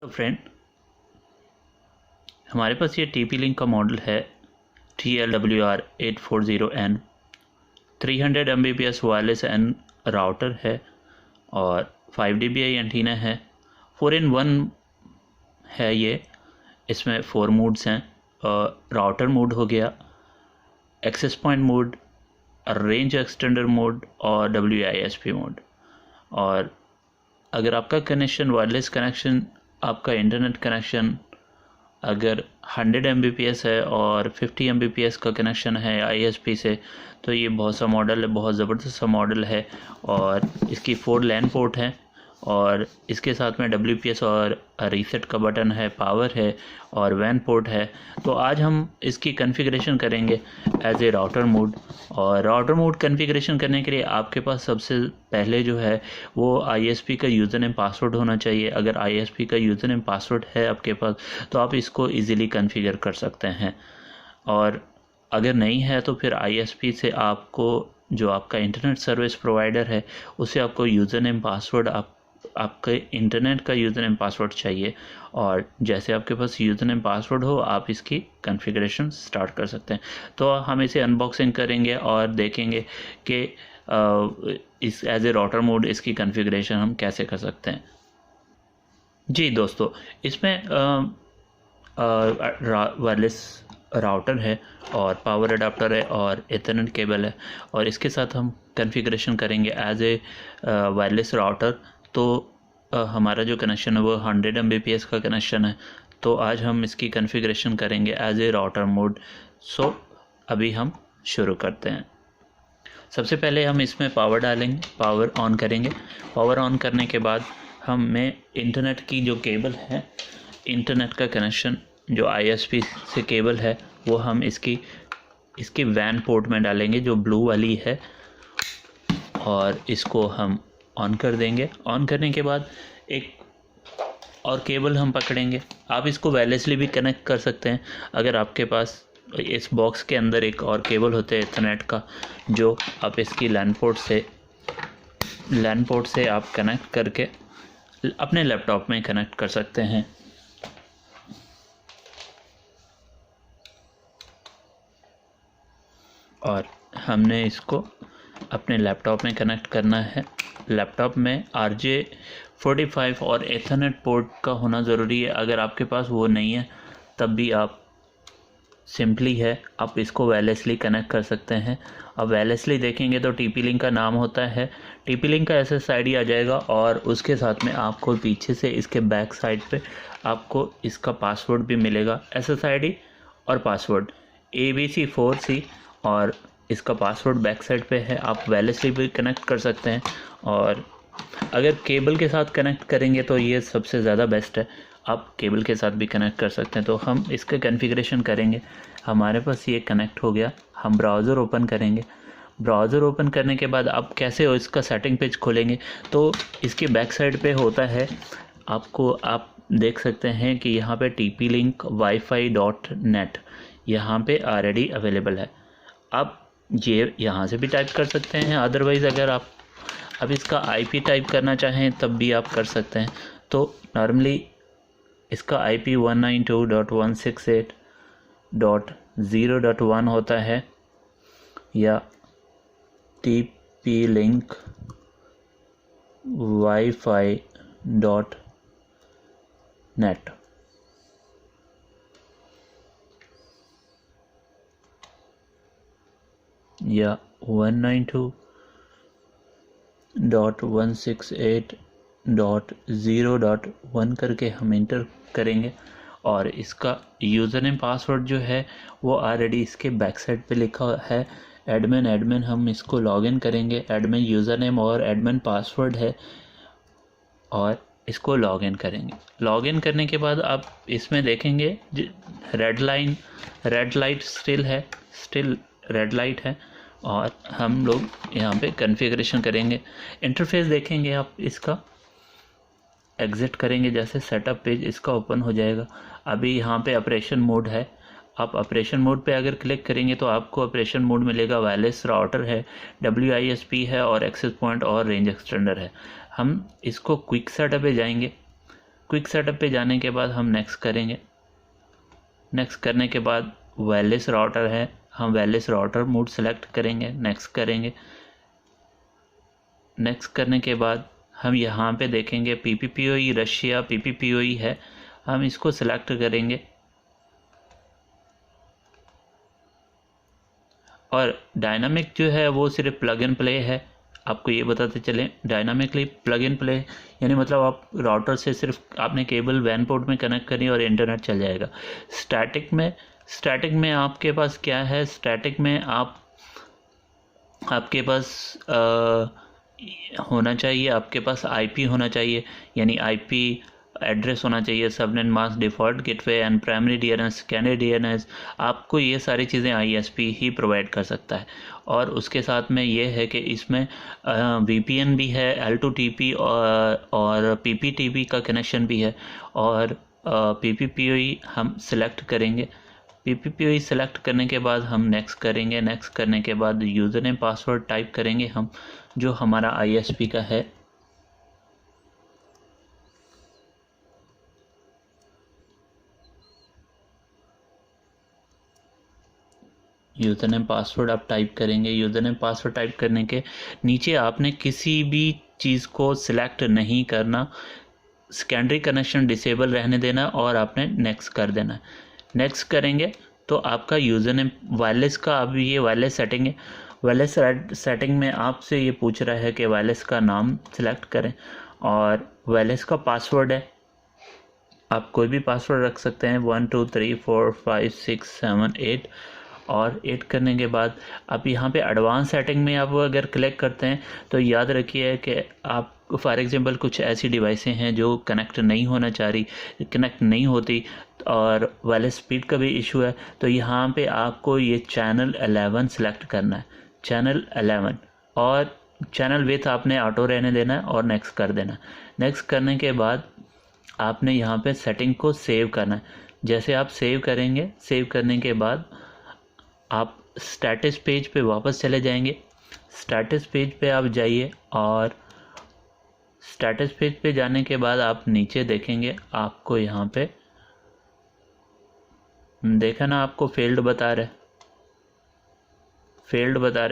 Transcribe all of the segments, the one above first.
Friend, हमारे पास ये TP-Link का मॉडल है TLWR840N 300 Mbps wireless N router है और 5 dBi एंटीना है। 4-in-1 है ये। इसमें 4 मोड्स हैं। राउटर मोड हो गया, access point mode, range extender mode और WISP मोड। और अगर आपका कनेक्शन वायरलेस कनेक्शन, आपका इंटरनेट कनेक्शन अगर 100 Mbps है और 50 Mbps का कनेक्शन है ISP से, तो ये बहुत सा मॉडल है, बहुत ज़बरदस्त सा मॉडल है। और इसकी 4 LAN पोर्ट हैं और इसके साथ में WPS और रीसेट का बटन है, पावर है और WAN पोर्ट है। तो आज हम इसकी कॉन्फ़िगरेशन करेंगे एज ए राउटर मोड। और राउटर मोड कॉन्फ़िगरेशन करने के लिए आपके पास सबसे पहले जो है वो ISP का यूज़र नेम पासवर्ड होना चाहिए। अगर ISP का यूज़र नेम पासवर्ड है आपके पास तो आप इसको ईज़िली कॉन्फ़िगर कर सकते हैं। और अगर नहीं है तो फिर ISP से आपको, जो आपका इंटरनेट सर्विस प्रोवाइडर है, उससे आपको यूज़र नेम पासवर्ड आपके इंटरनेट का यूज़र नेम पासवर्ड चाहिए। और जैसे आपके पास यूज़र नेम पासवर्ड हो, आप इसकी कॉन्फ़िगरेशन स्टार्ट कर सकते हैं। तो हम इसे अनबॉक्सिंग करेंगे और देखेंगे कि इस एज ए राउटर मोड इसकी कॉन्फ़िगरेशन हम कैसे कर सकते हैं। जी दोस्तों, इसमें वायरलेस राउटर है और पावर अडाप्टर है और एथरनेट केबल है। और इसके साथ हम कॉन्फ़िगरेशन करेंगे एज ए वायरलेस राउटर। तो हमारा जो कनेक्शन है वो 100 Mbps का कनेक्शन है। तो आज हम इसकी कॉन्फ़िगरेशन करेंगे एज ए राउटर मोड। सो अभी हम शुरू करते हैं। सबसे पहले हम इसमें पावर डालेंगे, पावर ऑन करेंगे। पावर ऑन करने के बाद हमें इंटरनेट की जो केबल है, इंटरनेट का कनेक्शन जो ISP से केबल है, वो हम इसकी WAN पोर्ट में डालेंगे जो ब्लू वाली है। और इसको हम ऑन कर देंगे। ऑन करने के बाद एक और केबल हम पकड़ेंगे। आप इसको वायरलेसली भी कनेक्ट कर सकते हैं। अगर आपके पास इस बॉक्स के अंदर एक और केबल होता है एथरनेट का, जो आप इसकी LAN पोर्ट से आप कनेक्ट करके अपने लैपटॉप में कनेक्ट कर सकते हैं। और हमने इसको अपने लैपटॉप में कनेक्ट करना है। लैपटॉप में RJ45 और एथरनेट पोर्ट का होना ज़रूरी है। अगर आपके पास वो नहीं है तब भी आप सिंपली है, आप इसको वायरलेसली कनेक्ट कर सकते हैं। अब वायरलेसली देखेंगे तो TP-Link का नाम होता है। TP-Link का SSID आ जाएगा और उसके साथ में आपको पीछे से इसके बैक साइड पे आपको इसका पासवर्ड भी मिलेगा। SSID और पासवर्ड ABC4C और इसका पासवर्ड बैक साइड पे है। आप वायरलेसली भी कनेक्ट कर सकते हैं और अगर केबल के साथ कनेक्ट करेंगे तो ये सबसे ज़्यादा बेस्ट है। आप केबल के साथ भी कनेक्ट कर सकते हैं। तो हम इसका कॉन्फ़िगरेशन करेंगे। हमारे पास ये कनेक्ट हो गया। हम ब्राउज़र ओपन करेंगे। ब्राउज़र ओपन करने के बाद आप कैसे इसका सेटिंग पेज खोलेंगे, तो इसके बैक साइड पे होता है, आप देख सकते हैं कि यहाँ पे TP-Link wifi.net यहाँ पे ऑलरेडी अवेलेबल है। आप ये यहाँ से भी टाइप कर सकते हैं। अदरवाइज़ अगर आप अब इसका IP टाइप करना चाहें तब भी आप कर सकते हैं। तो नॉर्मली इसका IP 192.168.0.1 होता है या TP-Link wifi.net। या 192.168.0.1 करके हम इंटर करेंगे। और इसका यूज़र नेम पासवर्ड जो है वो ऑलरेडी इसके बैक साइड पे लिखा है, एडमिन। हम इसको लॉगिन करेंगे। एडमिन यूज़र नेम और एडमिन पासवर्ड है और इसको लॉगिन करेंगे। लॉगिन करने के बाद आप इसमें देखेंगे red light still red light है। और हम लोग यहाँ पे कॉन्फ़िगरेशन करेंगे। इंटरफेस देखेंगे आप, इसका एग्ज़िट करेंगे जैसे सेटअप पेज इसका ओपन हो जाएगा। अभी यहाँ पे ऑपरेशन मोड है। आप ऑपरेशन मोड पे अगर क्लिक करेंगे तो आपको ऑपरेशन मोड मिलेगा। वायरलेस राउटर है, WISP है और एक्सेस पॉइंट और रेंज एक्सटेंडर है। हम इसको क्विक सेटअप पे जाएंगे। क्विक सेटअप पे जाने के बाद हम नेक्स्ट करेंगे। नेक्स्ट करने के बाद वायरलेस राउटर है, हम वायरलेस राउटर मोड सेलेक्ट करेंगे, नेक्स्ट करेंगे। नेक्स्ट करने के बाद हम यहाँ पे देखेंगे PPPoE रशिया PPPoE है, हम इसको सेलेक्ट करेंगे और डायनामिक जो है वो सिर्फ प्लग एंड प्ले है। आपको ये बताते चलें, डायनामिकली प्लग एंड प्ले यानी मतलब आप राउटर से सिर्फ आपने केबल वैन पोर्ट में कनेक्ट करनी और इंटरनेट चल जाएगा। स्टैटिक में आपके पास क्या है, स्टैटिक में आपके पास होना चाहिए, आपके पास IP होना चाहिए, यानी IP एड्रेस होना चाहिए, subnet mask, default gateway and primary DNS, candidate DNS। आपको ये सारी चीज़ें ISP ही प्रोवाइड कर सकता है। और उसके साथ में ये है कि इसमें VPN भी है, L2TP और PPTP का कनेक्शन भी है। और PPPoE हम सिलेक्ट करेंगे। PPPoE सेलेक्ट करने के बाद हम नेक्स्ट करेंगे। नेक्स्ट करने के बाद यूज़र नेम पासवर्ड टाइप करेंगे हम, जो हमारा ISP का है। यूज़र नेम पासवर्ड आप टाइप करेंगे। यूज़र नेम पासवर्ड टाइप करने के नीचे आपने किसी भी चीज़ को सिलेक्ट नहीं करना, सेकेंडरी कनेक्शन डिसेबल रहने देना और आपने नेक्स्ट कर देना है। नेक्स्ट करेंगे तो आपका यूज़र नेम वायरलेस का, अभी ये वायरलेस सेटिंग है। वायरलेस सेटिंग में आपसे ये पूछ रहा है कि वायरलेस का नाम सेलेक्ट करें और वायरलेस का पासवर्ड है, आप कोई भी पासवर्ड रख सकते हैं, 1 2 3 4 5 6 7 8। और 8 करने के बाद आप यहाँ पे एडवांस सेटिंग में आप अगर क्लिक करते हैं तो याद रखिए कि आप फॉर एग्जांपल कुछ ऐसी डिवाइसें हैं जो कनेक्ट नहीं होना चाह रही, कनेक्ट नहीं होती और वायरलेस स्पीड का भी इशू है, तो यहाँ पे आपको ये चैनल 11 सेलेक्ट करना है, चैनल 11। और चैनल विथ आपने ऑटो रहने देना है और नेक्स्ट कर देना। नेक्स्ट करने के बाद आपने यहाँ पे सेटिंग को सेव करना है। जैसे आप सेव करेंगे, सेव करने के बाद आप स्टेटस पेज पे वापस चले जाएंगे। स्टेटस पेज पे आप जाइए और स्टेटस पेज पे जाने के बाद आप नीचे देखेंगे, आपको यहाँ पे देखा ना, आपको फेल्ड बता रहा है,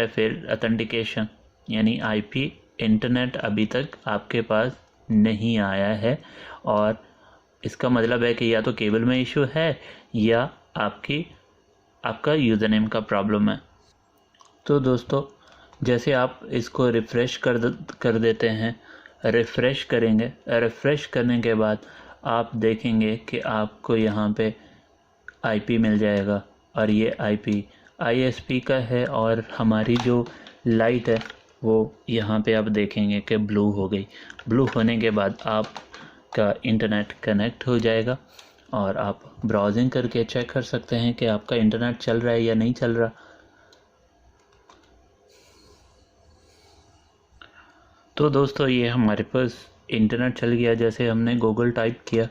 फेल्ड ऑथेंटिकेशन, यानी IP इंटरनेट अभी तक आपके पास नहीं आया है। और इसका मतलब है कि या तो केबल में इशू है या आपका यूज़र नेम का प्रॉब्लम है। तो दोस्तों जैसे आप इसको रिफ़्रेश कर देते हैं, रिफ़्रेश करेंगे, रिफ़्रेश करने के बाद आप देखेंगे कि आपको यहाँ पे IP मिल जाएगा और ये IP ISP का है। और हमारी जो लाइट है वो यहाँ पे आप देखेंगे कि ब्लू हो गई। ब्लू होने के बाद आपका इंटरनेट कनेक्ट हो जाएगा और आप ब्राउजिंग करके चेक कर सकते हैं कि आपका इंटरनेट चल रहा है या नहीं चल रहा। तो दोस्तों ये हमारे पास इंटरनेट चल गया। जैसे हमने गूगल टाइप किया,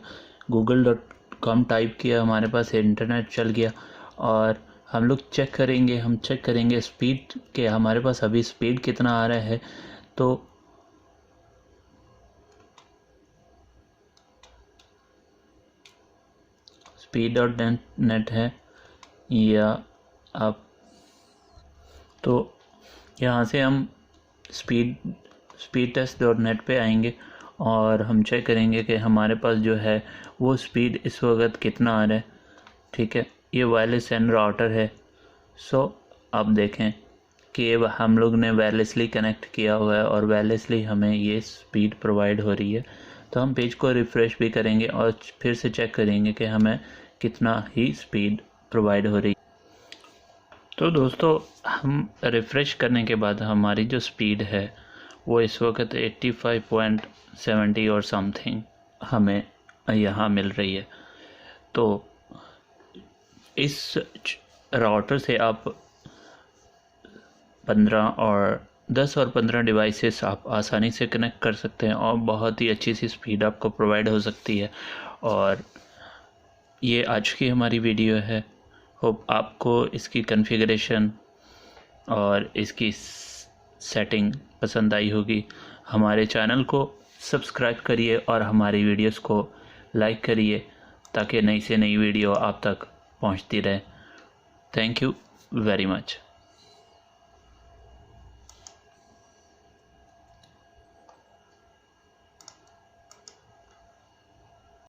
google.com टाइप किया, हमारे पास इंटरनेट चल गया। और हम लोग चेक करेंगे स्पीड के, हमारे पास अभी स्पीड कितना आ रहा है। तो speed.net है या आप, तो यहाँ से हम speedtest.net पे आएंगे और हम चेक करेंगे कि हमारे पास जो है वो स्पीड इस वक्त कितना आ रहा है। ठीक है, ये वायरलेस एंड राउटर है। सो आप देखें कि ये हम लोग ने वायरलेसली कनेक्ट किया हुआ है और वायरलेसली हमें ये स्पीड प्रोवाइड हो रही है। तो हम पेज को रिफ़्रेश भी करेंगे और फिर से चेक करेंगे कि हमें कितना ही स्पीड प्रोवाइड हो रही है। तो दोस्तों हम रिफ़्रेश करने के बाद हमारी जो स्पीड है वो इस वक्त 85.70 और समथिंग हमें यहाँ मिल रही है। तो इस राउटर से आप 10 और 15 डिवाइसेस आप आसानी से कनेक्ट कर सकते हैं और बहुत ही अच्छी सी स्पीड आपको प्रोवाइड हो सकती है। और ये आज की हमारी वीडियो है। होप आपको इसकी कॉन्फ़िगरेशन और इसकी सेटिंग पसंद आई होगी। हमारे चैनल को सब्सक्राइब करिए और हमारी वीडियोस को लाइक करिए ताकि नई से नई वीडियो आप तक पहुंचती रहे। Thank you very much.